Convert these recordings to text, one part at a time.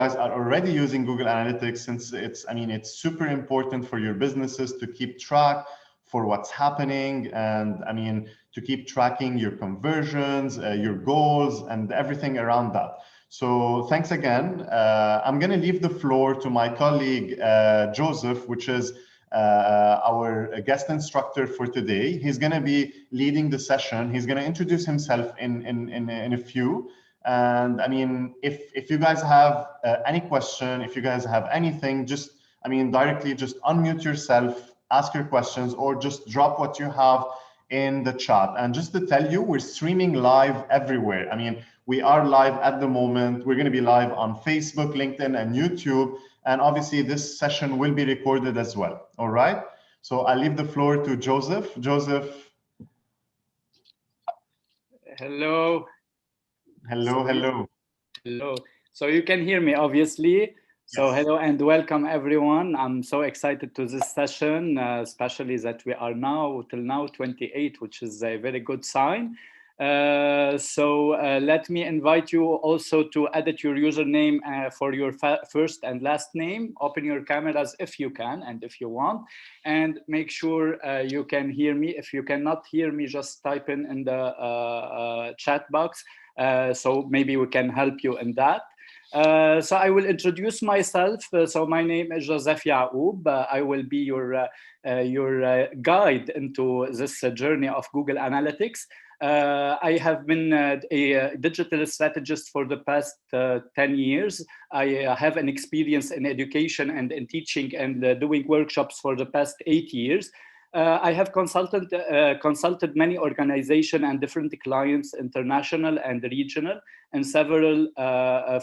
guys are already using Google Analytics, since it's super important for your businesses to keep track for what's happening, and to keep tracking your conversions, your goals, and everything around that. So thanks again. I'm going to leave the floor to my colleague, Joseph, which is our guest instructor for today. He's going to be leading the session. He's going to introduce himself in a few. And if you guys have any question, if you guys have anything, just directly just unmute yourself, ask your questions, or just drop what you have in the chat. And just to tell you, we're streaming live everywhere. We are live at the moment. We're going to be live on Facebook, LinkedIn, and YouTube. And obviously this session will be recorded as well. All right. So I'll leave the floor to Joseph. Joseph. Hello. Hello. Hello. So you can hear me, obviously. So yes. Hello and welcome, everyone. I'm so excited to this session, especially that we are till now 28, which is a very good sign. Let me invite you also to edit your username for your first and last name. Open your cameras if you can and if you want, and make sure you can hear me. If you cannot hear me, just type in the chat box. So maybe we can help you in that. So I will introduce myself. So my name is Joseph Yaoub. I will be your guide into this journey of Google Analytics. I have been a digital strategist for the past 10 years. I have an experience in education and in teaching and doing workshops for the past 8 years. I have consulted many organizations and different clients, international and regional, in several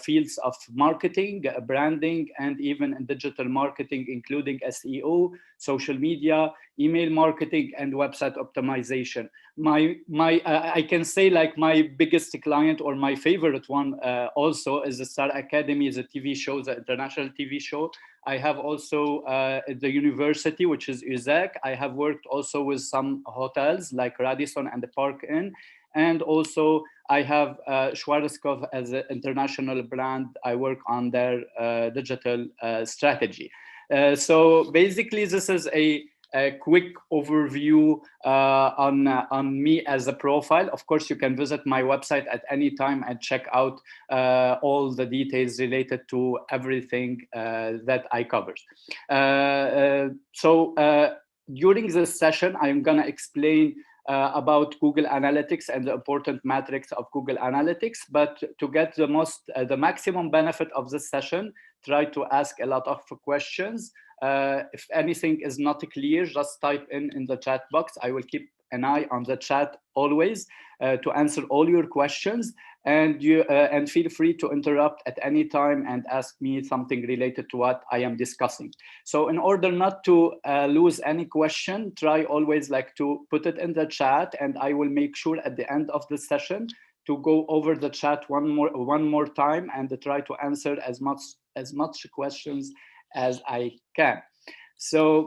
fields of marketing, branding, and even in digital marketing, including SEO, social media, email marketing, and website optimization. I can say like my biggest client or my favorite one also is the Star Academy, the TV show, the international TV show. I have also the university, which is UZAC. I have worked also with some hotels like Radisson and the Park Inn. And also I have Schwarzkopf as an international brand. I work on their digital strategy. So basically this is a quick overview on me as a profile. Of course, you can visit my website at any time and check out all the details related to everything that I covered. During this session, I'm gonna explain about Google Analytics and the important metrics of Google Analytics. But to get the maximum benefit of this session, try to ask a lot of questions. If anything is not clear, just type in the chat box. I will keep an eye on the chat always to answer all your questions, and feel free to interrupt at any time and ask me something related to what I am discussing. So in order not to lose any question, try always like to put it in the chat, and I will make sure at the end of the session to go over the chat one more time and try to answer as much questions as I can. So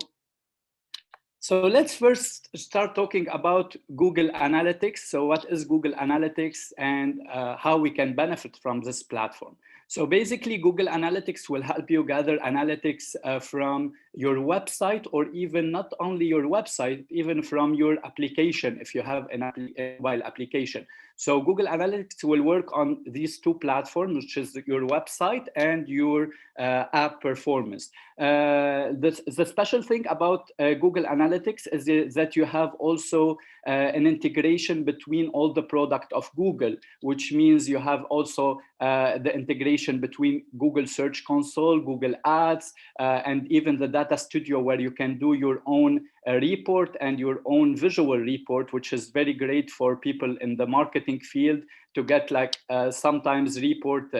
let's first start talking about Google Analytics. So what is Google Analytics and how we can benefit from this platform? So basically, Google Analytics will help you gather analytics from your website, or even not only your website, even from your application, if you have a mobile application. So Google Analytics will work on these two platforms, which is your website and your app performance. The special thing about Google Analytics is that you have also an integration between all the product of Google, which means you have also the integration between Google Search Console, Google Ads, and even the Data Studio, where you can do your own report and your own visual report, which is very great for people in the marketing field to get like sometimes report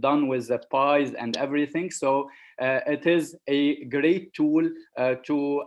done with the pies and everything. So it is a great tool to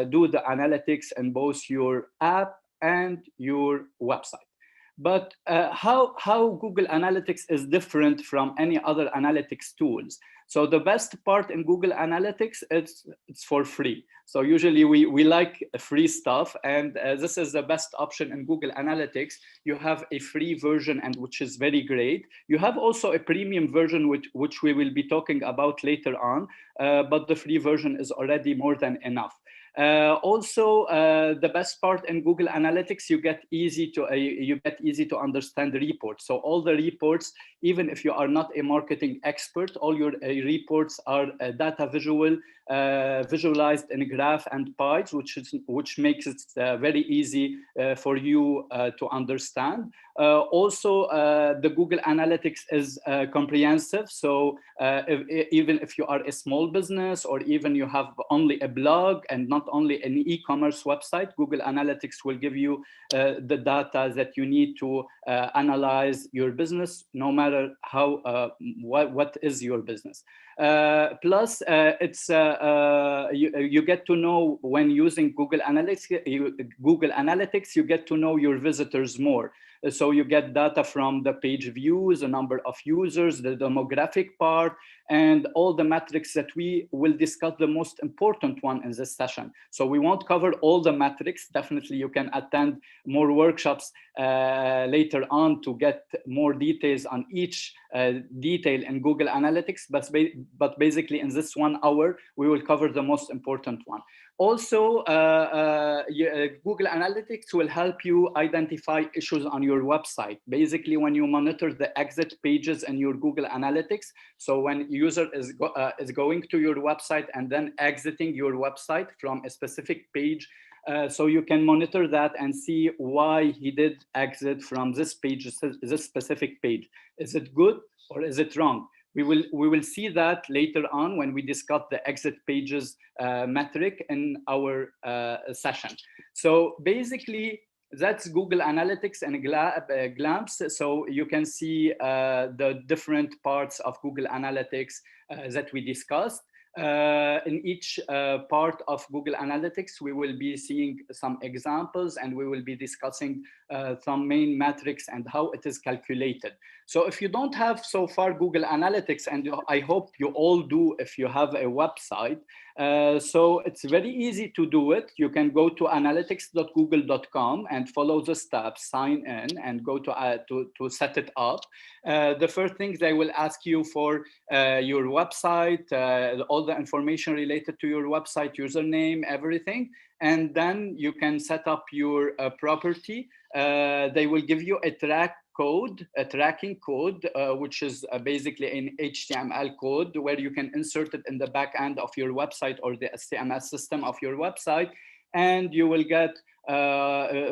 do the analytics in both your app and your website. But how Google Analytics is different from any other analytics tools? So the best part in Google Analytics, it's for free. So usually we like free stuff, and this is the best option in Google Analytics. You have a free version, and which is very great. You have also a premium version, which we will be talking about later on, but the free version is already more than enough. Also, the best part in Google Analytics, you get easy to understand the reports. So all the reports, even if you are not a marketing expert, all your reports are data visualized in graph and pies, which makes it very easy for you to understand. Also, the Google Analytics is comprehensive. So even if you are a small business, or even you have only a blog and not only an e-commerce website, Google Analytics will give you the data that you need to analyze your business, no matter how what is your business. Plus, you get to know, when using Google Analytics, you get to know your visitors more. So you get data from the page views, the number of users, the demographic part, and all the metrics that we will discuss, the most important one in this session. So we won't cover all the metrics. Definitely you can attend more workshops later on to get more details on each detail in Google Analytics, but basically in this 1 hour, we will cover the most important one. Also, Google Analytics will help you identify issues on your website. Basically, when you monitor the exit pages in your Google Analytics, so when user is going to your website and then exiting your website from a specific page, so you can monitor that and see why he did exit from this page, this specific page. Is it good or is it wrong? We will see that later on when we discuss the exit pages metric in our session. So basically, that's Google Analytics and a glance. So you can see the different parts of Google Analytics that we discussed. In each part of Google Analytics, we will be seeing some examples, and we will be discussing some main metrics and how it is calculated. So if you don't have so far Google Analytics, and I hope you all do if you have a website, so it's very easy to do it. You can go to analytics.google.com and follow the steps, sign in, and go to set it up. The first thing, they will ask you for your website, all the information related to your website, username, everything. And then you can set up your property. They will give you a tracking code, which is basically an HTML code where you can insert it in the back end of your website or the CMS system of your website. And you will get,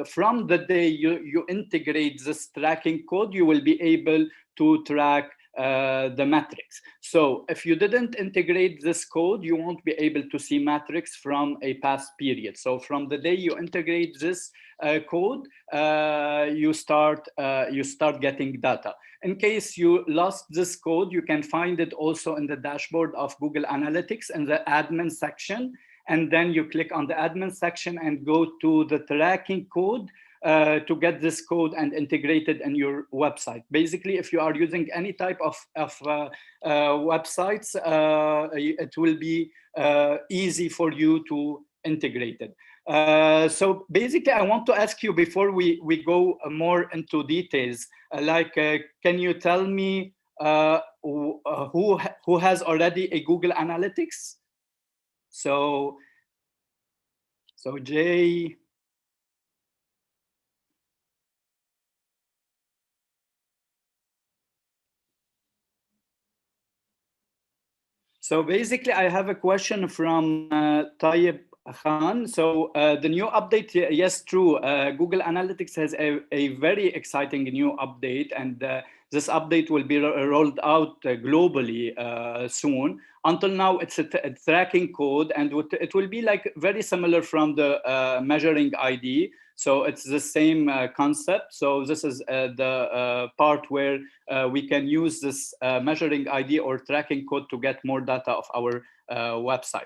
from the day you integrate this tracking code, you will be able to track the metrics. So if you didn't integrate this code, you won't be able to see metrics from a past period. So from the day you integrate this code, you start getting data. In case you lost this code, you can find it also in the dashboard of Google Analytics in the admin section. And then you click on the admin section and go to the tracking code to get this code and integrate it in your website. Basically, if you are using any type of websites, it will be easy for you to integrate it. So basically, I want to ask you, before we go more into details, can you tell me who has already a Google Analytics? So Jay. So basically, I have a question from Tayyip Khan. So the new update, yes, true. Google Analytics has a very exciting new update, and this update will be rolled out globally soon. Until now, it's a tracking code, and it will be like very similar from the measuring ID. So it's the same concept. So this is the part where we can use this measuring ID or tracking code to get more data of our website.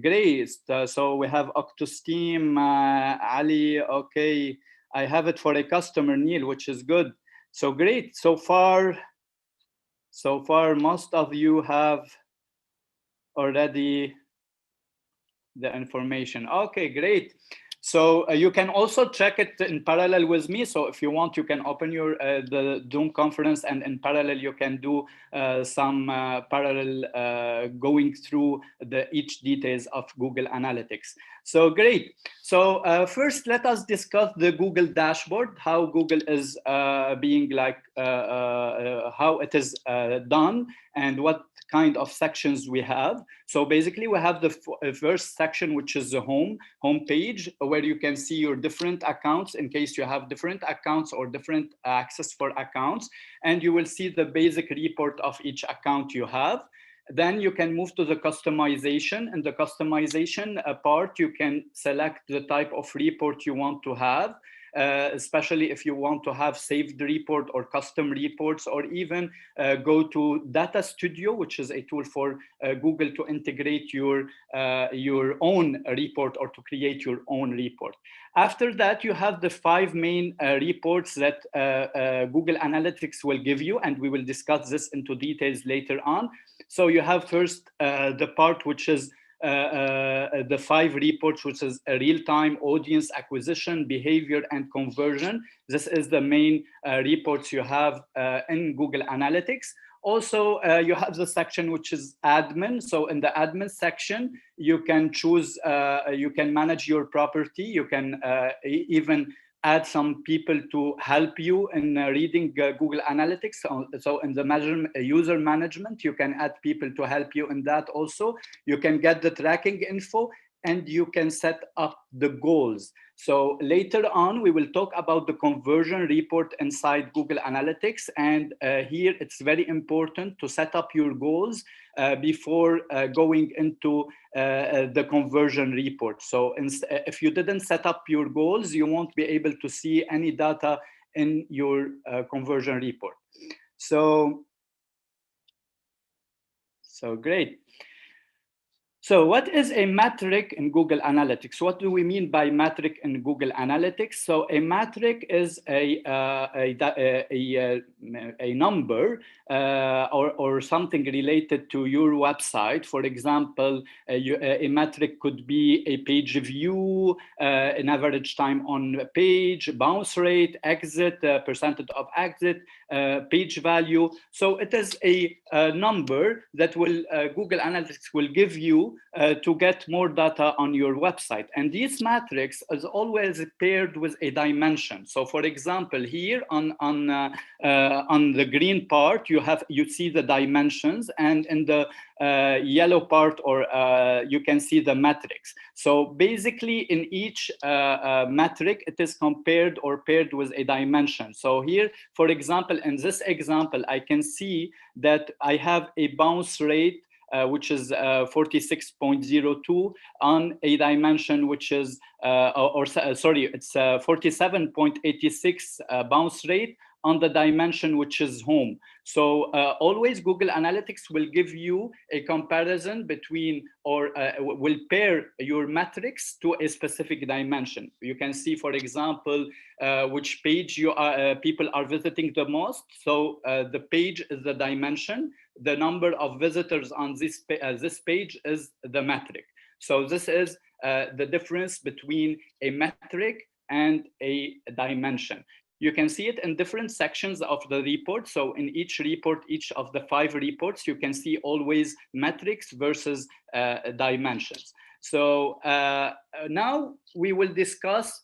Great. So we have Octus team, Ali. Okay. I have it for a customer, Neil, which is good. So great. So far, most of you have already the information. Okay, great. So you can also check it in parallel with me. So if you want, you can open your the Zoom conference, and in parallel you can do some parallel going through each details of Google Analytics. So great. So first, let us discuss the Google dashboard, how Google is being like, how it is done, and what kind of sections we have. So basically we have the first section, which is the home page, where you can see your different accounts in case you have different accounts or different access for accounts, and you will see the basic report of each account you have. Then you can move to the customization. In the customization part, you can select the type of report you want to have. Especially if you want to have saved report or custom reports, or even go to Data Studio, which is a tool for Google to integrate your own report or to create your own report. After that, you have the 5 main reports that Google Analytics will give you, and we will discuss this into details later on. So you have first the part which is the 5 reports, which is a real-time, audience acquisition, behavior, and conversion. This is the main reports you have in Google Analytics. Also, you have the section which is admin. So in the admin section, you can choose, you can manage your property. You can even add some people to help you in reading Google Analytics. So in the user management, you can add people to help you in that also. You can get the tracking info, and you can set up the goals. So later on, we will talk about the conversion report inside Google Analytics. And here it's very important to set up your goals before going into the conversion report. So if you didn't set up your goals, you won't be able to see any data in your conversion report. So great. So what is a metric in Google Analytics? What do we mean by metric in Google Analytics? So a metric is a number or something related to your website. For example, a metric could be a page view, an average time on page, bounce rate, exit, percentage of exit, page value. So it is a number that will Google Analytics will give you to get more data on your website. And these metrics is always paired with a dimension. So for example, here on the green part, you see the dimensions, and in the yellow part, or you can see the metrics. So basically in each metric, it is compared or paired with a dimension. So here, for example, in this example, I can see that I have a bounce rate which is 46.02 on a dimension which is, it's 47.86 bounce rate on the dimension which is home. So always Google Analytics will give you a comparison between, or will pair your metrics to a specific dimension. You can see, for example, which page people are visiting the most. So the page is the dimension. The number of visitors on this page is the metric. So this is the difference between a metric and a dimension. You can see it in different sections of the report. So in each report, each of the 5 reports, you can see always metrics versus dimensions. So now we will discuss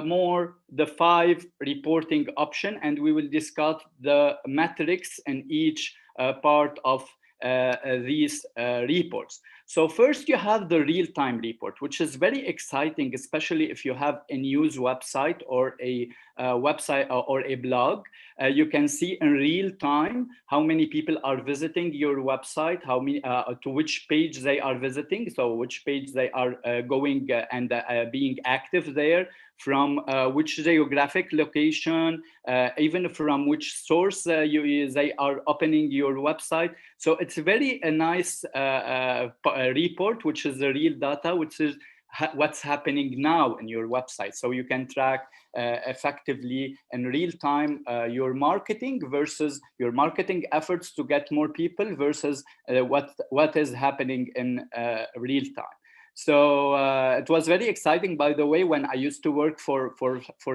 more the 5 reporting option, and we will discuss the metrics in each part of these reports. So first you have the real-time report, which is very exciting, especially if you have a news website or a website or a blog. You can see in real time how many people are visiting your website, how many to which page they are visiting, so which page they are going and being active there, from which geographic location, even from which source they are opening your website. So it's very a nice report, which is the real data, which is what's happening now in your website. So you can track effectively in real time your marketing versus your marketing efforts to get more people versus what is happening in real time. So it was very exciting, by the way, when I used to work for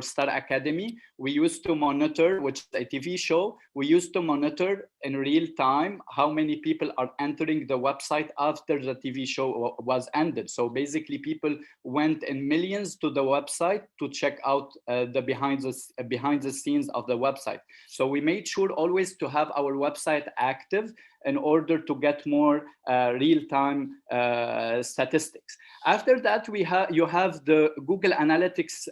Star Academy. We used to monitor, which is a TV show, we used to monitor in real time how many people are entering the website after the TV show was ended. So basically people went in millions to the website to check out the behind the scenes of the website. So we made sure always to have our website active in order to get more real-time statistics. After that, you have the Google Analytics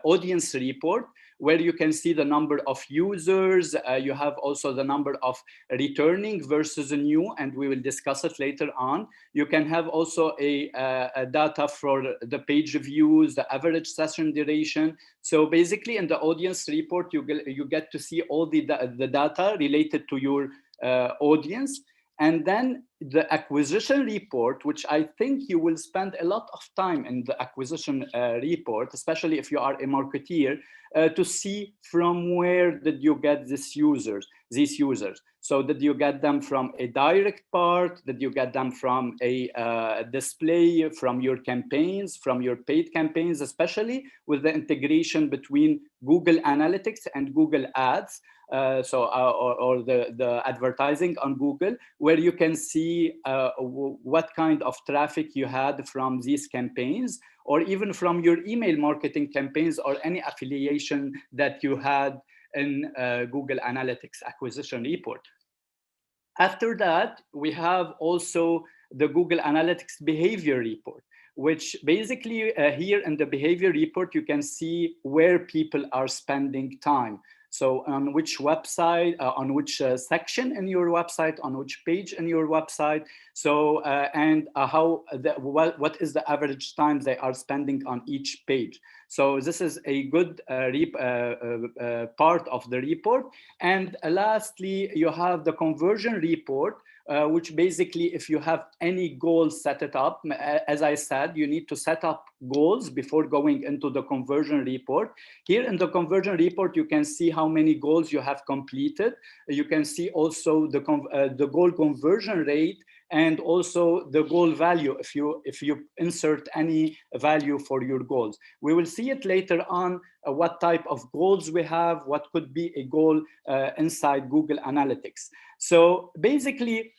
audience report, where you can see the number of users. You have also the number of returning versus new, and we will discuss it later on. You can have also a data for the page views, the average session duration. So basically in the audience report, you get to see all the data related to your audience. And then the acquisition report, which I think you will spend a lot of time in the acquisition report, especially if you are a marketeer, to see from where did you get these users. So did you get them from a direct part? Did you get them from a display, from your campaigns, from your paid campaigns, especially with the integration between Google Analytics and Google Ads? Or the advertising on Google, where you can see what kind of traffic you had from these campaigns, or even from your email marketing campaigns, or any affiliation that you had in Google Analytics acquisition report. After that, we have also the Google Analytics behavior report, which basically here in the behavior report, you can see where people are spending time. So on which website, on which section in your website, on which page in your website. So, what is the average time they are spending on each page. So this is a good part of the report. And lastly, you have the conversion report, which basically, if you have any goals set it up, as I said, you need to set up goals before going into the conversion report. Here in the conversion report, you can see how many goals you have completed. You can see also the goal conversion rate, and also the goal value if you insert any value for your goals. We will see it later on, what type of goals we have, what could be a goal inside Google Analytics. So basically,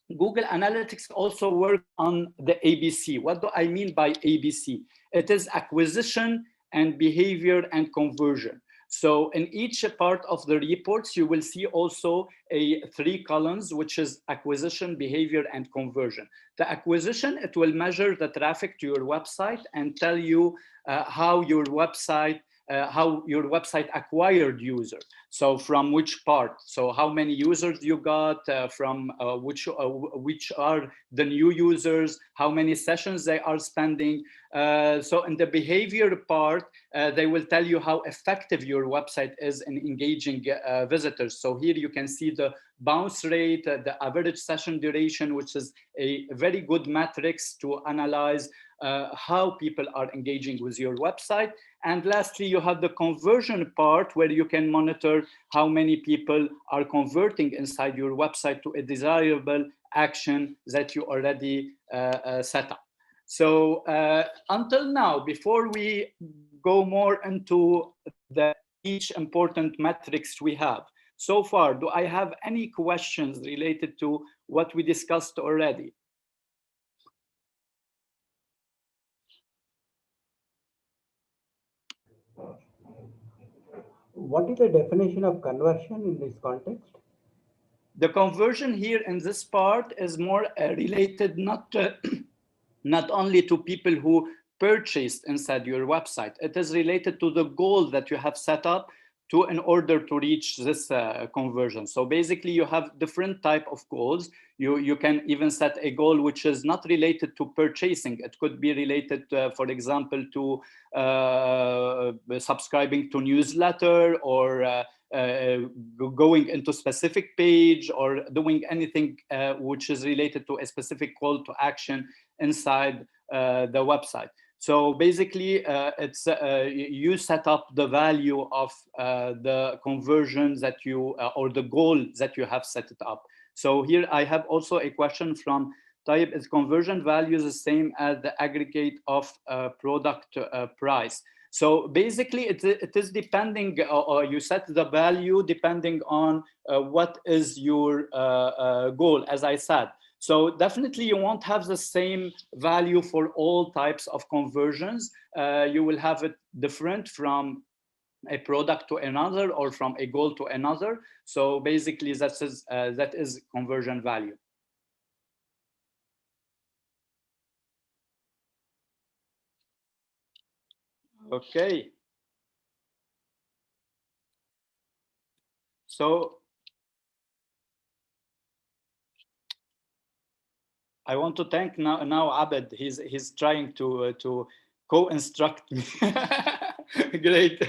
Google Analytics also work on the ABC. What do I mean by ABC? It is acquisition and behavior and conversion. So in each part of the reports, you will see also three columns, which is acquisition, behavior, and conversion. The acquisition, it will measure the traffic to your website and tell you how your website acquired users. So from which part? So how many users you got, from which are the new users, how many sessions they are spending. So in the behavior part, they will tell you how effective your website is in engaging visitors. So here you can see the bounce rate, the average session duration, which is a very good metrics to analyze how people are engaging with your website. And lastly, you have the conversion part, where you can monitor how many people are converting inside your website to a desirable action that you already set up. So until now, before we go more into each important metrics we have, so far, do I have any questions related to what we discussed already? What is the definition of conversion in this context? The conversion here in this part is more related not only to people who purchased inside your website. It is related to the goal that you have set up in order to reach this conversion. So basically, you have different type of goals. You can even set a goal which is not related to purchasing. It could be related, for example, to subscribing to newsletter, or going into specific page, or doing anything which is related to a specific call to action inside the website. So basically, it's you set up the value of the conversions that you or the goal that you have set it up. So here I have also a question from Tayyip: is conversion values the same as the aggregate of product price? So basically, it is depending, or you set the value depending on what is your goal, as I said. So definitely you won't have the same value for all types of conversions. You will have it different from a product to another or from a goal to another. So basically that is conversion value. Okay. So I want to thank now Abed. He's trying to co-instruct me. Great.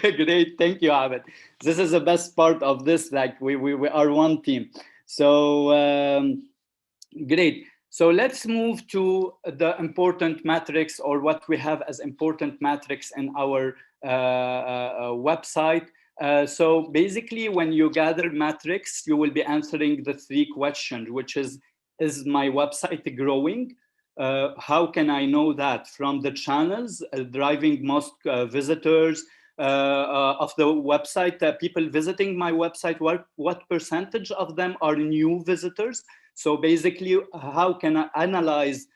Thank you, Abed. This is the best part of this. Like we are one team. So great. So let's move to the important metrics, or what we have as important metrics in our website. So basically, when you gather metrics, you will be answering the three questions, which is my website growing? How can I know that? From the channels driving most visitors of the website, people visiting my website, what percentage of them are new visitors? So basically, how can I analyze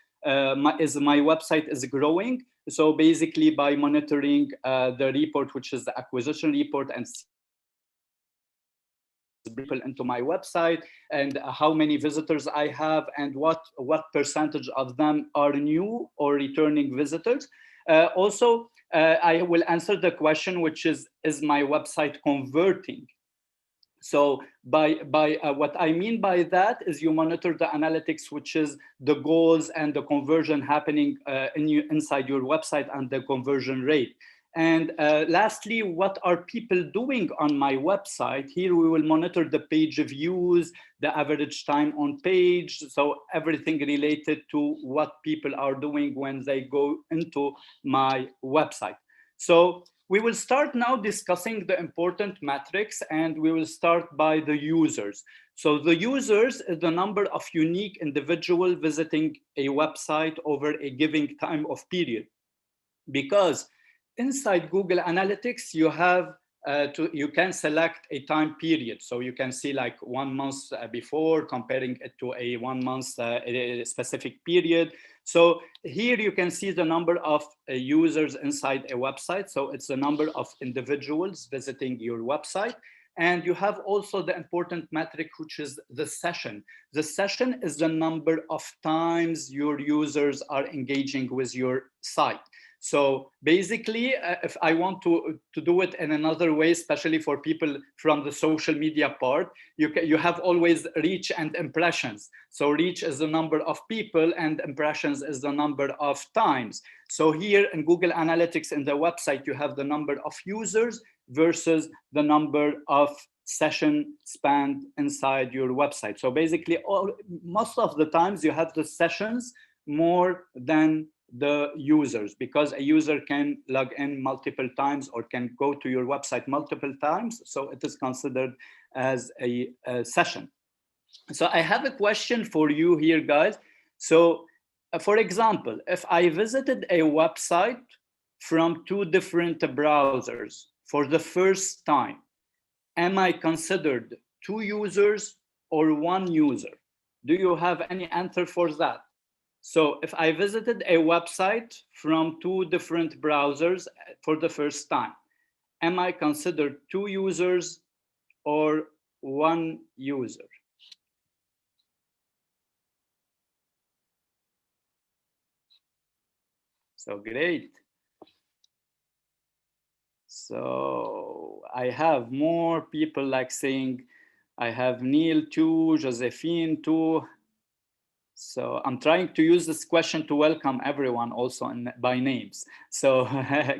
is my website is growing? So basically by monitoring the report, which is the acquisition report, and people into my website, and how many visitors I have, and what percentage of them are new or returning visitors. Also, I will answer the question, which is my website converting? So by what I mean by that is you monitor the analytics, which is the goals and the conversion happening inside your website, and the conversion rate. And lastly, what are people doing on my website? Here we will monitor the page views, the average time on page, so everything related to what people are doing when they go into my website. So we will start now discussing the important metrics, and we will start by the users. So the users is the number of unique individuals visiting a website over a given time of period. Because inside Google Analytics, you have you can select a time period. So you can see like 1 month before, comparing it to a 1 month a specific period. So here you can see the number of users inside a website. So it's the number of individuals visiting your website. And you have also the important metric, which is the session. The session is the number of times your users are engaging with your site. So basically, if I want to do it in another way, especially for people from the social media part, you have always reach and impressions. So reach is the number of people, and impressions is the number of times. So here in Google Analytics in the website, you have the number of users versus the number of session spanned inside your website. So basically, most of the times you have the sessions more than the users, because a user can log in multiple times or can go to your website multiple times. So it is considered as a session. So I have a question for you here, guys. So for example, if I visited a website from 2 different browsers for the first time, am I considered 2 users or 1 user? Do you have any answer for that? So if I visited a website from 2 different browsers for the first time, am I considered 2 users or 1 user? So great. So I have more people like saying, I have Neil too, Josephine too. So I'm trying to use this question to welcome everyone also by names. So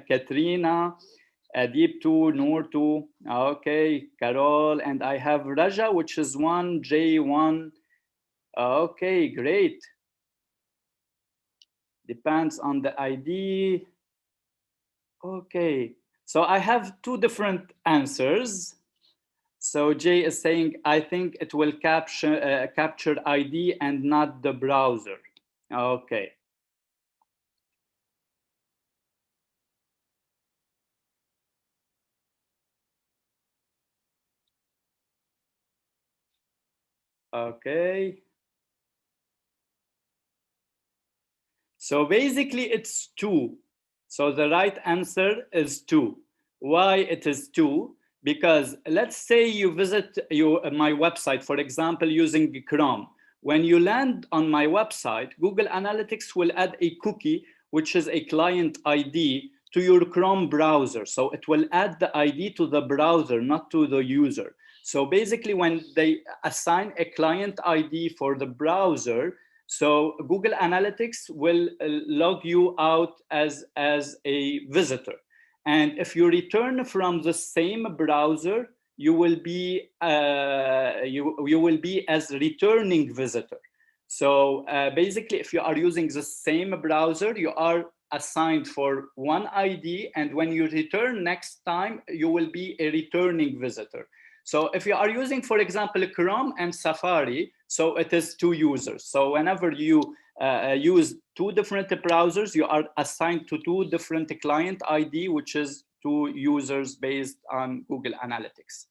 Katrina, Adib too, Noor too, okay, Carol, and I have Raja, which is 1J1. Okay, great. Depends on the ID. Okay, so I have two different answers. So Jay is saying, I think it will capture ID and not the browser. Okay. Okay. So basically it's 2. So the right answer is 2. Why it is 2? Because let's say you visit my website, for example, using Chrome. When you land on my website, Google Analytics will add a cookie, which is a client ID, to your Chrome browser. So it will add the ID to the browser, not to the user. So basically, when they assign a client ID for the browser, so Google Analytics will log you out as a visitor. And if you return from the same browser, you will be you will be as returning visitor. So basically, if you are using the same browser, you are assigned for one ID, and when you return next time, you will be a returning visitor. So if you are using, for example, Chrome and Safari, so it is 2 users. So whenever you use 2 different browsers, you are assigned to 2 different client ID, which is 2 users based on Google Analytics.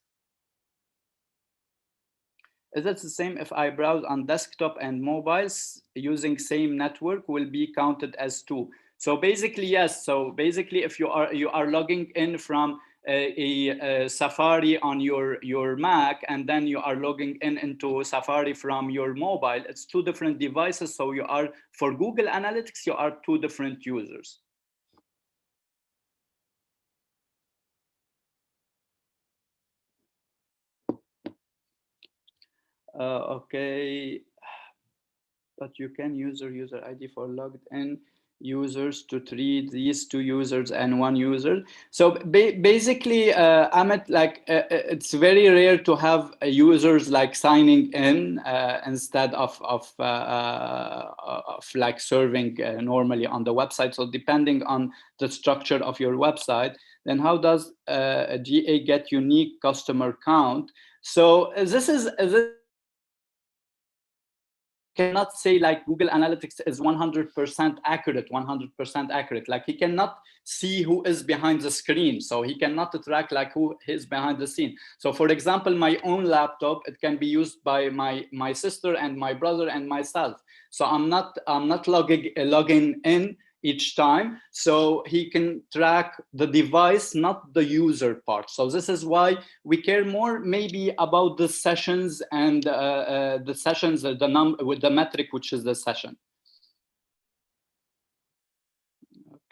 Is it the same if I browse on desktop and mobiles using same network will be counted as 2? So basically, yes. So basically, if you are logging in from a Safari on your Mac, and then you are logging in into Safari from your mobile, it's 2 different devices. So you are, for Google Analytics, you are 2 different users. Okay, but you can use your user ID for logged in users to treat these 2 users and 1 user. So basically, Amit, like it's very rare to have users like signing in instead of like serving normally on the website. So depending on the structure of your website, then how does GA get unique customer count? So this is cannot say like Google Analytics is 100% accurate. Like he cannot see who is behind the screen. So he cannot track like who is behind the scene. So for example, my own laptop, it can be used by my sister and my brother and myself. So I'm not logging in each time, so he can track the device, not the user part. So this is why we care more maybe about the sessions and the sessions, the number with the metric, which is the session.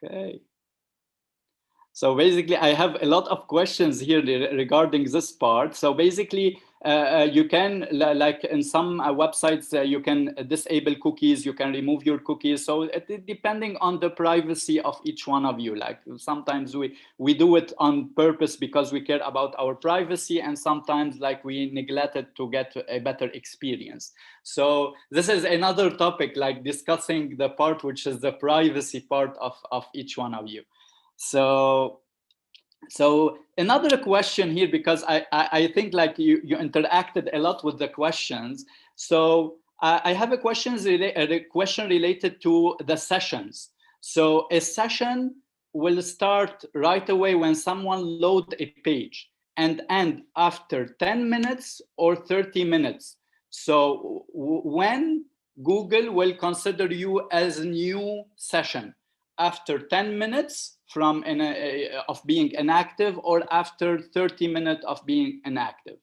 Okay. So basically, I have a lot of questions here regarding this part. So basically, you can, like in some websites, you can disable cookies, you can remove your cookies. So depending on the privacy of each one of you, like sometimes we do it on purpose because we care about our privacy, and sometimes like we neglect it to get a better experience. So this is another topic, like discussing the part which is the privacy part of each one of you. So another question here, because I think like you interacted a lot with the questions. So I have a question related to the sessions. So a session will start right away when someone loads a page and end after 10 minutes or 30 minutes. So when Google will consider you as a new session, after 10 minutes from of being inactive, or after 30 minutes of being inactive.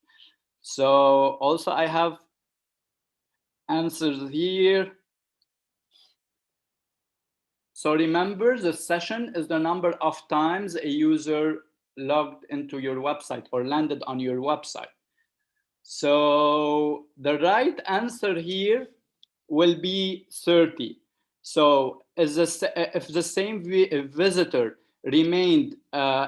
So also I have answers here. So remember, the session is the number of times a user logged into your website or landed on your website. So the right answer here will be 30. So if the same visitor remained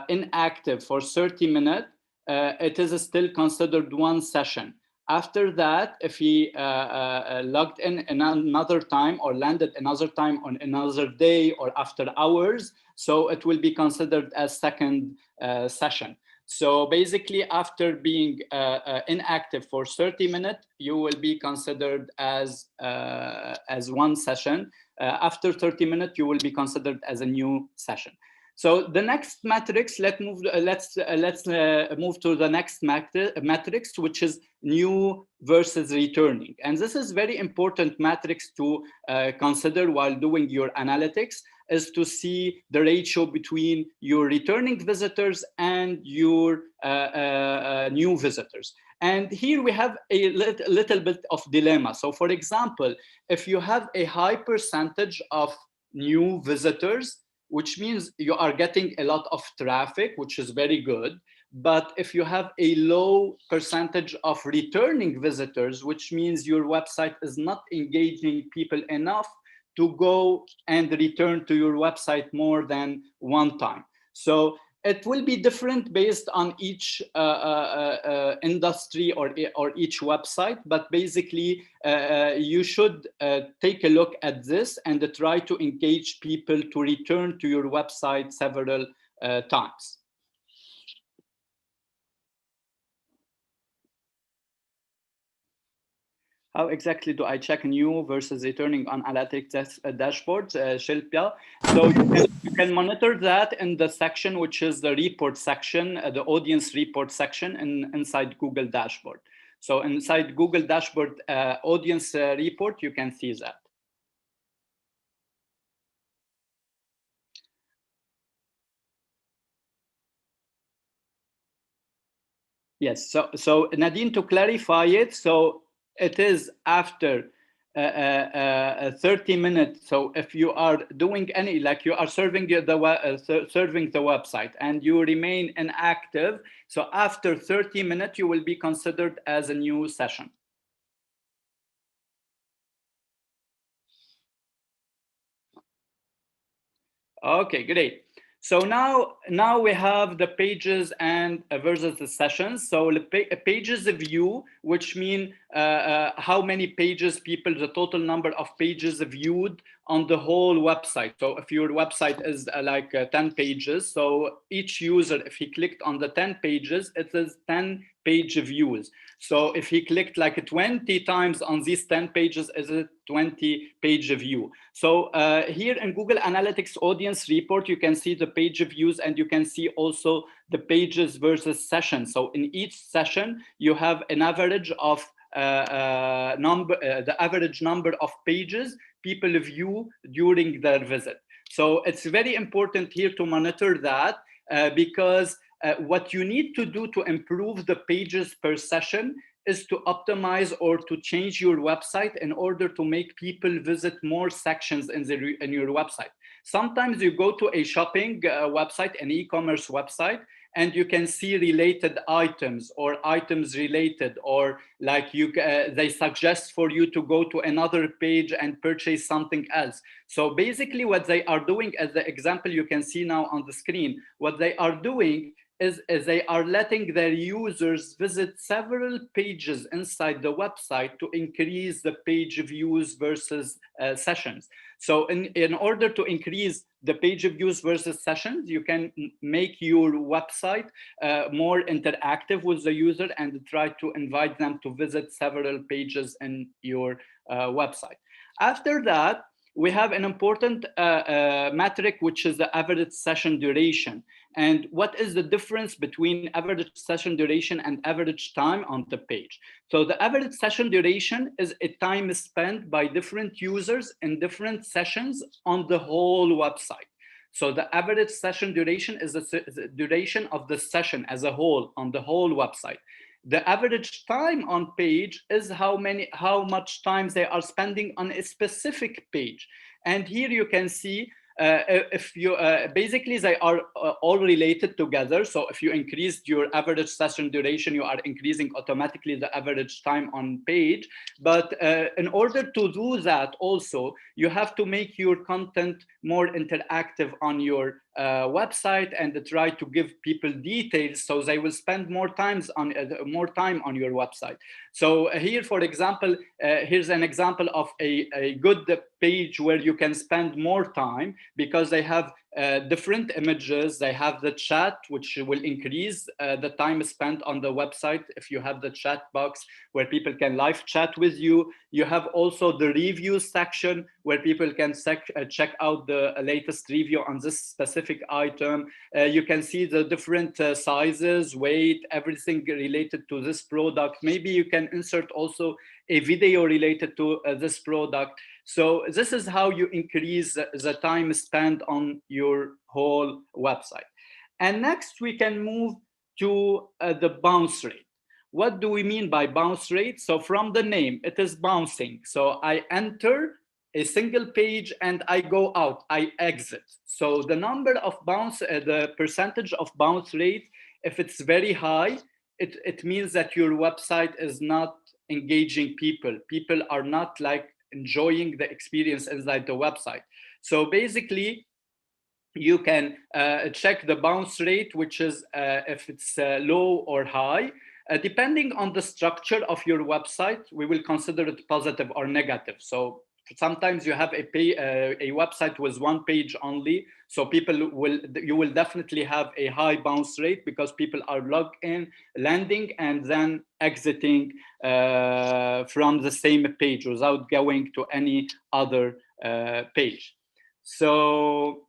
inactive for 30 minutes, it is still considered one session. After that, if he logged in another time or landed another time on another day or after hours, so it will be considered as second session. So basically, after being inactive for 30 minutes, you will be considered as one session. After 30 minutes, you will be considered as a new session. So the next matrix, let's move to the next matrix, which is new versus returning. And this is very important matrix to consider while doing your analytics, is to see the ratio between your returning visitors and your new visitors. And here we have a little bit of dilemma. So for example, if you have a high percentage of new visitors, which means you are getting a lot of traffic, which is very good. But if you have a low percentage of returning visitors, which means your website is not engaging people enough to go and return to your website more than one time. So it will be different based on each industry or each website, but basically you should take a look at this and try to engage people to return to your website several times. How exactly do I check new versus returning on analytics dashboard, Shilpa? So you can monitor that in the section, which is the report section, the audience report section inside Google Dashboard. So inside Google Dashboard audience report, you can see that. Yes, so Nadine, to clarify it, so it is after 30 minutes. So if you are doing any, like you are serving the website and you remain inactive, so after 30 minutes, you will be considered as a new session. Okay, great. So now we have the pages and versus the sessions. So the pages view, which mean how many pages people, the total number of pages viewed on the whole website. So if your website is like 10 pages, so each user, if he clicked on the 10 pages, it is 10 page views. So if he clicked like 20 times on these 10 pages, is it 20 page view? So here in Google Analytics audience report, you can see the page views and you can see also the pages versus sessions. So in each session, you have an average of the average number of pages people view during their visit. So it's very important here to monitor that because what you need to do to improve the pages per session is to optimize or to change your website in order to make people visit more sections in your website. Sometimes you go to a shopping website, an e-commerce website, and you can see related items or items related, or like they suggest for you to go to another page and purchase something else. So basically what they are doing, as the example you can see now on the screen, what they are doing is they are letting their users visit several pages inside the website to increase the page views versus sessions. So in order to increase the page views versus sessions, you can make your website more interactive with the user and try to invite them to visit several pages in your website. After that, we have an important metric, which is the average session duration. And what is the difference between average session duration and average time on the page? So the average session duration is a time spent by different users in different sessions on the whole website. So the average session duration is the duration of the session as a whole on the whole website. The average time on page is how much time they are spending on a specific page. And here you can see if you basically they are all related together. So if you increased your average session duration, you are increasing automatically the average time on page. But in order to do that also, you have to make your content more interactive on your website and try to give people details so they will spend more time on your website. So here, for example, here's an example of a good page where you can spend more time because they have different images. They have the chat, which will increase the time spent on the website if you have the chat box where people can live chat with you. You have also the reviews section where people can check out the latest review on this specific item. You can see the different sizes, weight, everything related to this product. Maybe you can insert also a video related to this product. So this is how you increase the time spent on your whole website. And next we can move to the bounce rate. What do we mean by bounce rate? So from the name, it is bouncing. So I enter a single page and I go out, I exit. So the number of bounce, the percentage of bounce rate, if it's very high, it means that your website is not engaging people. People are not like enjoying the experience inside the website. So basically, you can check the bounce rate, which is if it's low or high. Depending on the structure of your website, we will consider it positive or negative. So sometimes you have a website with one page only, so you will definitely have a high bounce rate because people are logged in, landing, and then exiting from the same page without going to any other page. So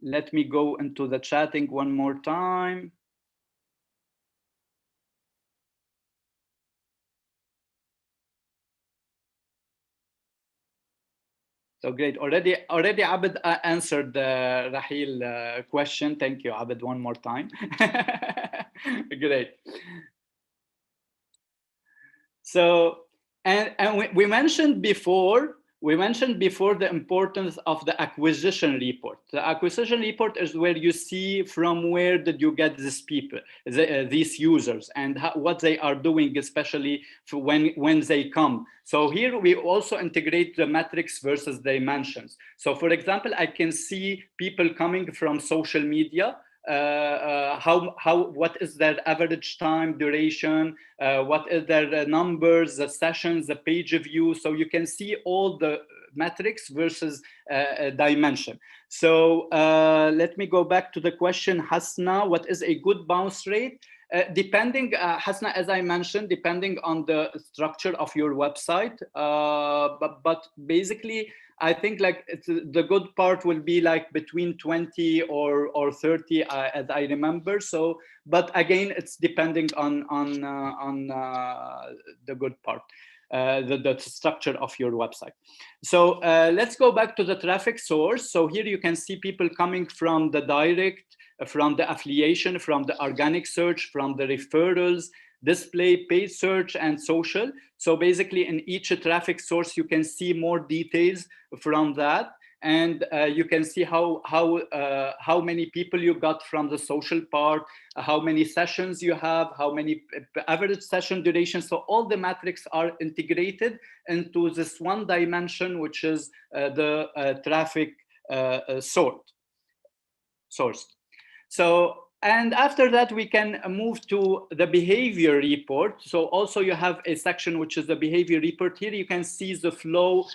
let me go into the chatting one more time. So great. Already Abed answered the Rahil question. Thank you, Abed, one more time. Great. So, and we mentioned before the importance of the acquisition report. The acquisition report is where you see from where did you get these people, these users, and what they are doing, especially for when they come. So here we also integrate the metrics versus dimensions. So for example, I can see people coming from social media. What is their average time duration, what is their numbers, the sessions, the page view. So you can see all the metrics versus dimension. So let me go back to the question, Hasna, what is a good bounce rate? Depending, Hasna, as I mentioned, depending on the structure of your website, but basically, I think like the good part will be like between 20 or 30, as I remember. So, but again, it's depending on the good part, the structure of your website. So let's go back to the traffic source. So here you can see people coming from the direct, from the affiliation, from the organic search, from the referrals, display, paid search, and social. So basically in each traffic source, you can see more details from that. And you can see how many people you got from the social part, how many sessions you have, how many average session duration. So all the metrics are integrated into this one dimension, which is the traffic source. So, and after that, we can move to the behavior report. So also you have a section, which is the behavior report. Here you can see the flow.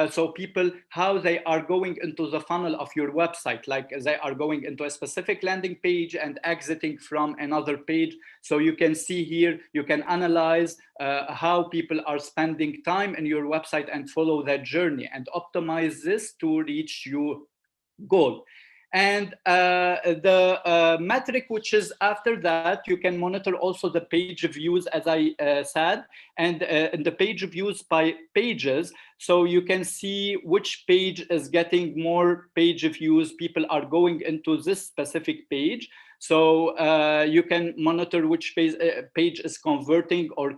So people, how they are going into the funnel of your website, like they are going into a specific landing page and exiting from another page. So you can see here, you can analyze how people are spending time in your website and follow that journey and optimize this to reach your goal. And the metric, which is after that, you can monitor also the page views, as I said, and the page views by pages. So you can see which page is getting more page views. People are going into this specific page. So you can monitor which page is converting or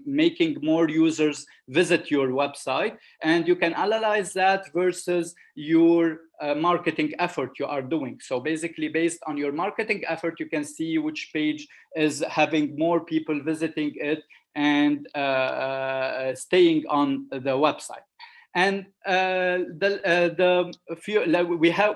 making more users visit your website. And you can analyze that versus your marketing effort you are doing. So basically, based on your marketing effort, you can see which page is having more people visiting it and staying on the website. And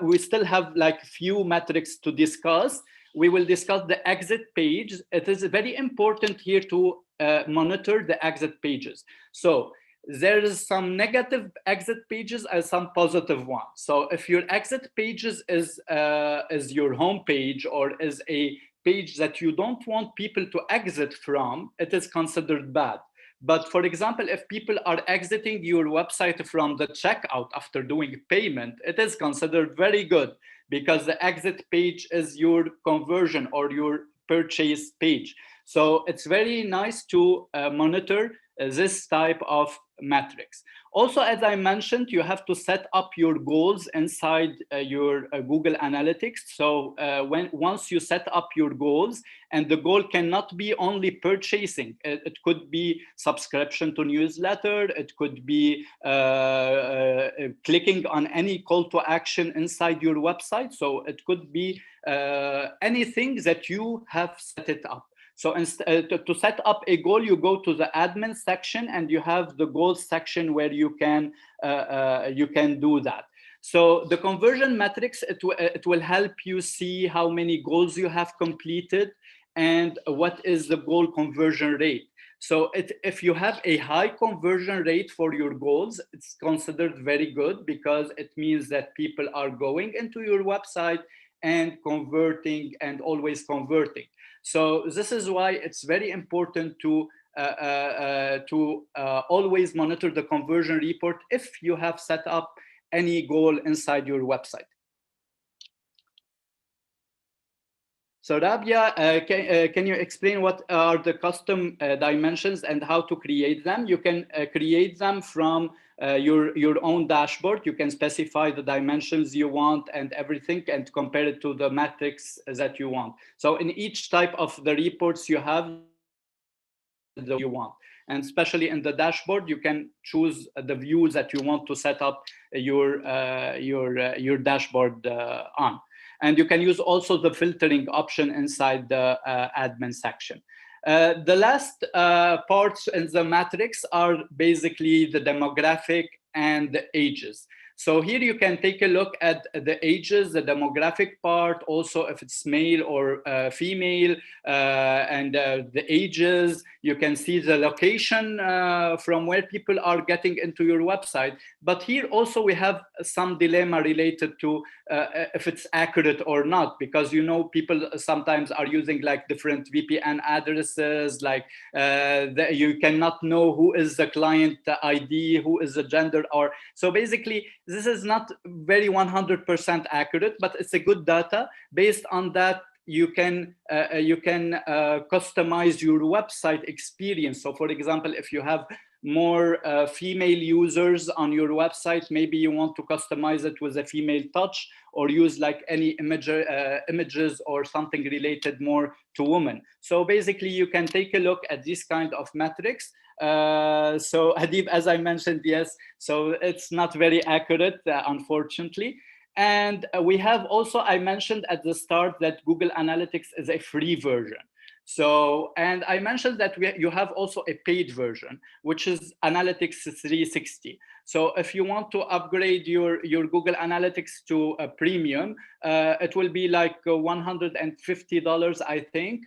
we still have like few metrics to discuss. We will discuss the exit page. It is very important here to monitor the exit pages. So there is some negative exit pages and some positive ones. So if your exit pages is your home page or is a page that you don't want people to exit from, it is considered bad. But for example, if people are exiting your website from the checkout after doing payment, it is considered very good because the exit page is your conversion or your purchase page. So it's very nice to monitor this type of metrics. Also, as I mentioned, you have to set up your goals inside your Google Analytics. So once you set up your goals, and the goal cannot be only purchasing, it could be subscription to newsletter, it could be clicking on any call to action inside your website. So it could be anything that you have set it up. So to set up a goal, you go to the admin section and you have the goals section where you can do that. So the conversion metrics, it will help you see how many goals you have completed and what is the goal conversion rate. So if you have a high conversion rate for your goals, it's considered very good because it means that people are going into your website and converting and always converting. So this is why it's very important to always monitor the conversion report if you have set up any goal inside your website. So Rabia, can you explain what are the custom dimensions and how to create them? You can create them from your own dashboard. You can specify the dimensions you want and everything and compare it to the metrics that you want. So in each type of the reports you have, you want. And especially in the dashboard, you can choose the views that you want to set up your dashboard on. And you can use also the filtering option inside the admin section. The last parts in the matrix are basically the demographic and the ages. So here you can take a look at the ages, the demographic part, also if it's male or female, and the ages. You can see the location from where people are getting into your website. But here also we have some dilemma related to if it's accurate or not, because people sometimes are using like different VPN addresses, like you cannot know who is the client ID, who is the gender, or so basically this is not very 100% accurate, but it's a good data. Based on that, you can customize your website experience. So for example, if you have more female users on your website, maybe you want to customize it with a female touch or use like any images or something related more to women. So basically you can take a look at this kind of metrics. So Hadib, as I mentioned, yes, so it's not very accurate, unfortunately. And we have also, I mentioned at the start that Google Analytics is a free version. So, and I mentioned that you have also a paid version, which is Analytics 360. So if you want to upgrade your Google Analytics to a premium, it will be like $150, I think.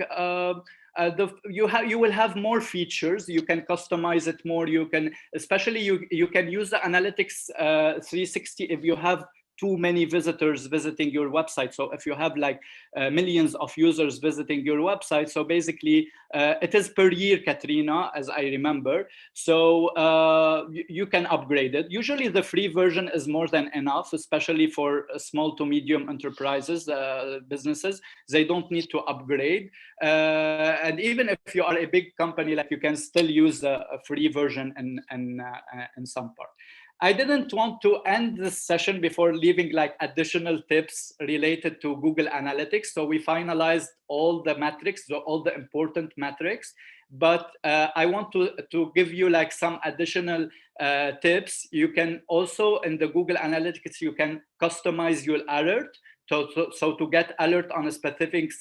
You will have more features. You can customize it more. You can, especially you can use the Analytics 360 if you have too many visitors visiting your website. So if you have like millions of users visiting your website, so basically it is per year, Katrina, as I remember. So you can upgrade it. Usually the free version is more than enough, especially for small to medium enterprises, businesses. They don't need to upgrade. And even if you are a big company, like you can still use a free version in some part. I didn't want to end this session before leaving like additional tips related to Google Analytics. So we finalized all the metrics, so all the important metrics, but I want to give you like some additional tips. You can also, in the Google Analytics, you can customize your alert So to get alert on a specific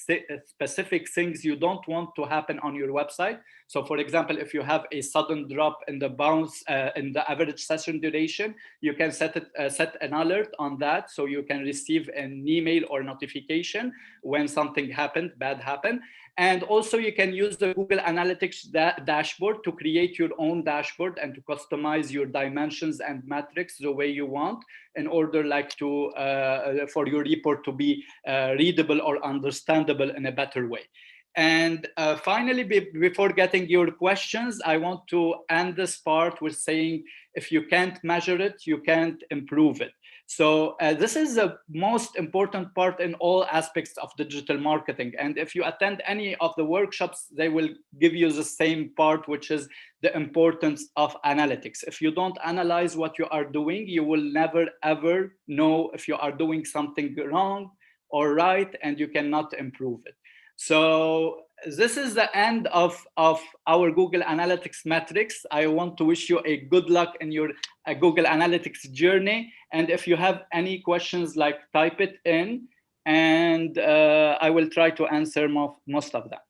things you don't want to happen on your website. So for example, if you have a sudden drop in the bounce in the average session duration, you can set an alert on that, so you can receive an email or notification when something bad happened. And also you can use the Google Analytics dashboard to create your own dashboard and to customize your dimensions and metrics the way you want, in order like to for your report to be readable or understandable in a better way. And finally, before getting your questions, I want to end this part with saying, if you can't measure it, you can't improve it. So this is the most important part in all aspects of digital marketing. And if you attend any of the workshops, they will give you the same part, which is the importance of analytics. If you don't analyze what you are doing, you will never, ever know if you are doing something wrong or right, and you cannot improve it. So this is the end of our Google Analytics metrics. I want to wish you a good luck in your Google Analytics journey. And if you have any questions, like type it in, and I will try to answer most of them.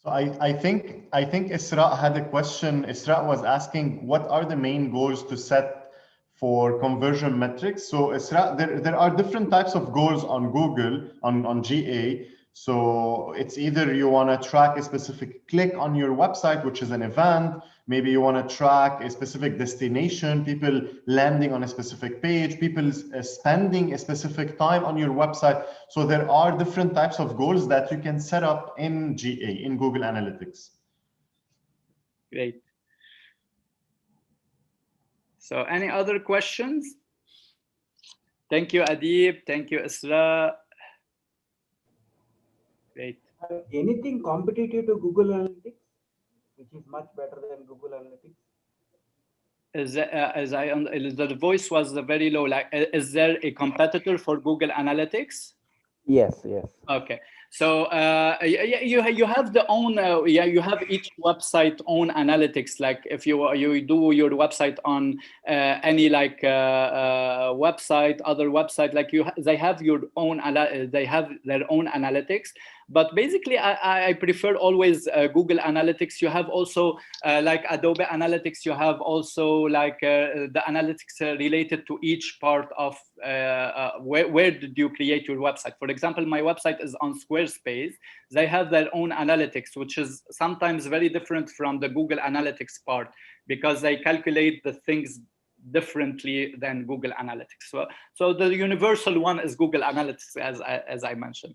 So I think Isra had a question. Isra was asking, what are the main goals to set for conversion metrics? So Isra, there are different types of goals on Google, on GA. So it's either you want to track a specific click on your website, which is an event. Maybe you want to track a specific destination, people landing on a specific page, people spending a specific time on your website. So there are different types of goals that you can set up in GA, in Google Analytics. Great. So any other questions? Thank you, Adib. Thank you, Isra. Great. Anything competitive to Google Analytics, which is much better than Google Analytics? The voice was very low. Like, is there a competitor for Google Analytics? Yes, yes. Okay. So you have the own you have each website own analytics. Like if you do your website on any like website, other website, like they have your own they have their own analytics. But basically, I prefer always Google Analytics. You have also like Adobe Analytics. You have also like the analytics related to each part of where did you create your website. For example, my website is on Squarespace. They have their own analytics, which is sometimes very different from the Google Analytics part, because they calculate the things differently than Google Analytics. So the universal one is Google Analytics, as I mentioned.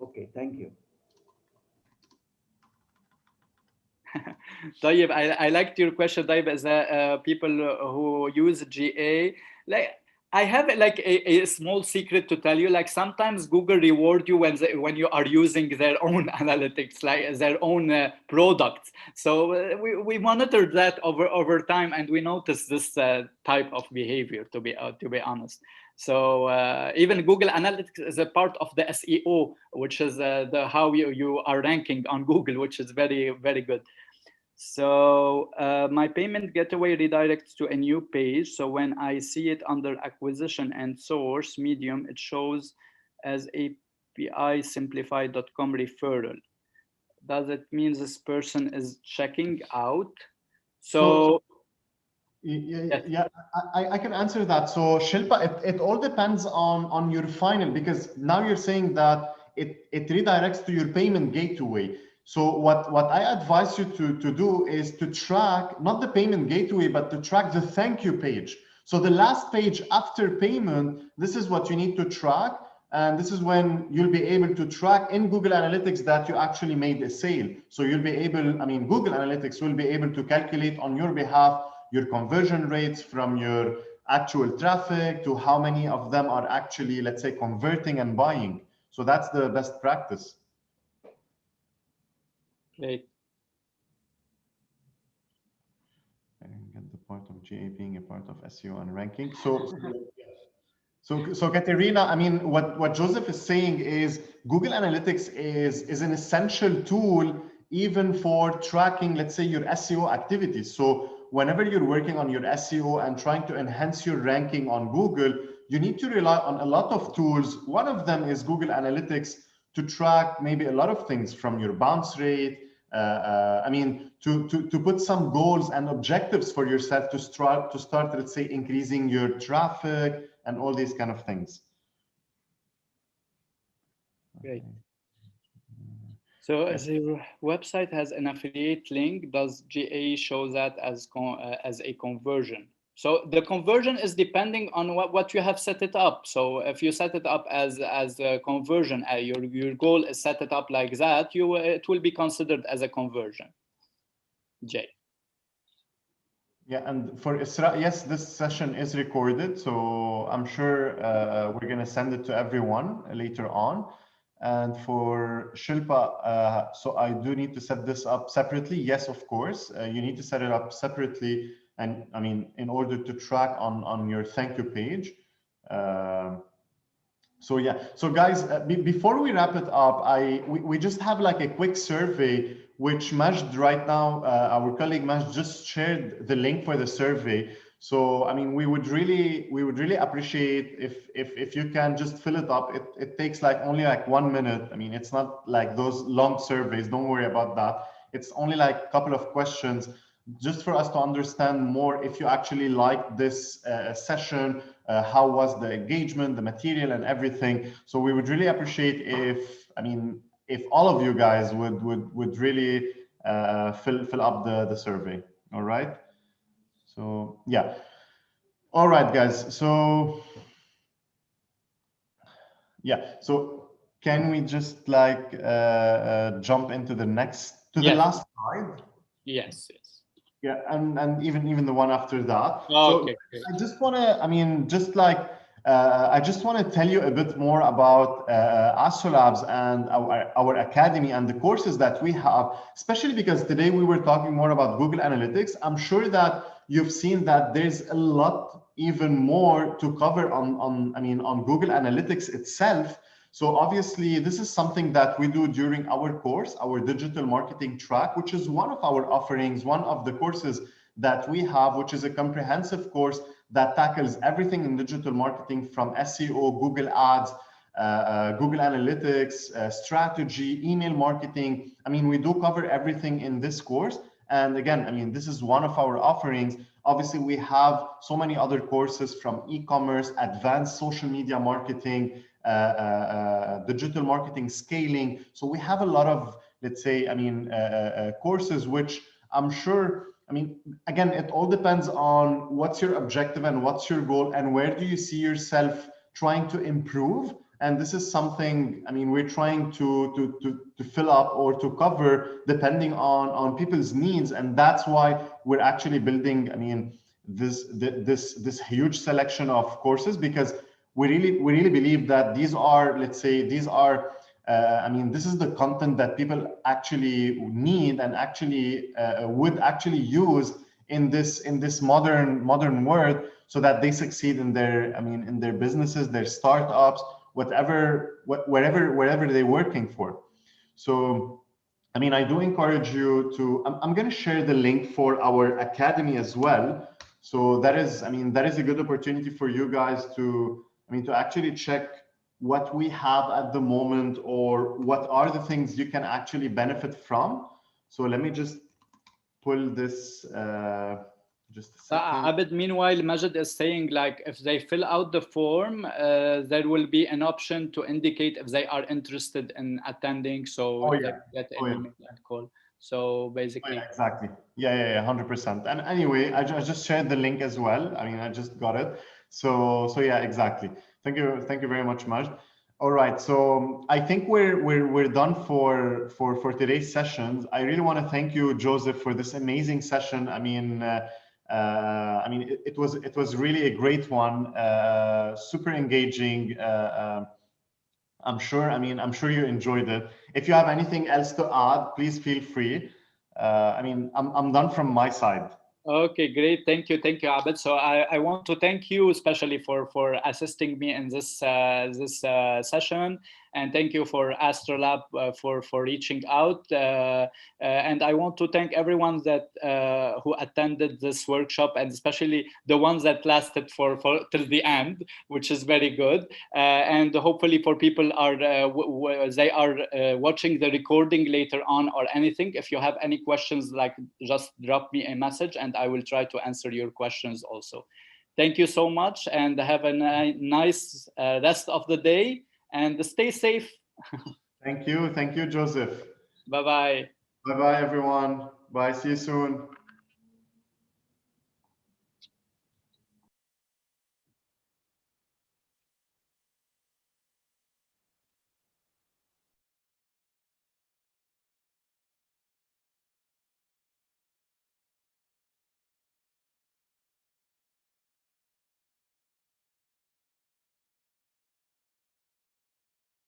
Okay, thank you. Tayyib, I liked your question, Tayyib, as people who use GA. Like, I have like a small secret to tell you. Like sometimes Google reward you when you are using their own analytics, like their own products. So we monitor that over time, and we notice this type of behavior. To be honest. So even Google Analytics is a part of the SEO, which is how you are ranking on Google, which is very, very good. So my payment gateway redirects to a new page. So when I see it under acquisition and source medium, it shows as API simplify.com referral. Does it mean this person is checking out? So yeah, I can answer that. So Shilpa, it all depends on your final, because now you're saying that it redirects to your payment gateway. So what I advise you to do is to track, not the payment gateway, but to track the thank you page. So the last page after payment, this is what you need to track. And this is when you'll be able to track in Google Analytics that you actually made a sale. So you'll be able, Google Analytics will be able to calculate on your behalf your conversion rates from your actual traffic to how many of them are actually, let's say, converting and buying. So that's the best practice. Great. I didn't get the part of GA being a part of SEO and ranking. So Katerina, what Joseph is saying is Google Analytics is an essential tool even for tracking, let's say, your SEO activities. So whenever you're working on your SEO and trying to enhance your ranking on Google, you need to rely on a lot of tools. One of them is Google Analytics to track maybe a lot of things from your bounce rate. I mean, to put some goals and objectives for yourself to start, let's say, increasing your traffic and all these kind of things. Great. So the website has an affiliate link. Does GA show that as a conversion? So the conversion is depending on what you have set it up. So if you set it up as a conversion, your goal is set it up like that, it will be considered as a conversion. Jay. Yeah, and for Isra, yes, this session is recorded, so I'm sure we're going to send it to everyone later on. And for Shilpa, so I do need to set this up separately. Yes, of course, you need to set it up separately. And I mean, in order to track on your thank you page. So yeah, so guys, before we wrap it up, we just have like a quick survey, which Majd right now, our colleague Majd just shared the link for the survey. So I mean, we would really appreciate if you can just fill it up. It takes like only like 1 minute. I mean, it's not like those long surveys. Don't worry about that. It's only like a couple of questions, just for us to understand more if you actually like this session, how was the engagement, the material, and everything. So we would really appreciate if all of you guys would really fill up the survey. All right. So yeah. All right, guys. So yeah. So can we just like jump into the last slide? Yes. Yeah, and even the one after that. Oh, okay. So I just want to, I just want to tell you a bit more about Astrolabes and our academy and the courses that we have, especially because today we were talking more about Google Analytics. I'm sure that you've seen that there's a lot even more to cover on Google Analytics itself. So obviously, this is something that we do during our course, our digital marketing track, which is one of our offerings, one of the courses that we have, which is a comprehensive course that tackles everything in digital marketing from SEO, Google Ads, Google Analytics, strategy, email marketing. I mean, we do cover everything in this course. And again, I mean, this is one of our offerings. Obviously, we have so many other courses from e-commerce, advanced social media marketing, digital marketing scaling. So we have a lot of, let's say, courses, which I'm sure, again, it all depends on what's your objective and what's your goal and where do you see yourself trying to improve. And this is something, we're trying to fill up or to cover depending on people's needs. And that's why we're actually building, this huge selection of courses, because we really believe that these are, let's say, this is the content that people actually need and actually would actually use in this modern world, so that they succeed in their businesses, their startups, wherever they're working for. So I do encourage you to, I'm going to share the link for our academy as well. So that is a good opportunity for you guys to actually check what we have at the moment, or what are the things you can actually benefit from. So let me just pull this, just a second. Abed, meanwhile, Majid is saying, like, if they fill out the form, there will be an option to indicate if they are interested in attending. So they get an email and call. So basically, exactly. Yeah, 100%. And anyway, I just shared the link as well. I just got it. So yeah, exactly. Thank you very much, Majd. All right, so I think we're done for today's sessions. I really want to thank you, Joseph, for this amazing session. It was really a great one, super engaging. I'm sure you enjoyed it. If you have anything else to add, please feel free. I'm done from my side. Okay, great. Thank you, Abed. So I want to thank you especially for assisting me in this session. And thank you for Astrolab for reaching out. And I want to thank everyone that who attended this workshop, and especially the ones that lasted for till the end, which is very good. And hopefully for people are they are watching the recording later on or anything. If you have any questions, like just drop me a message and I will try to answer your questions also. Thank you so much and have a nice rest of the day and stay safe. Thank you, Joseph. Bye-bye. Bye-bye, everyone. Bye, see you soon.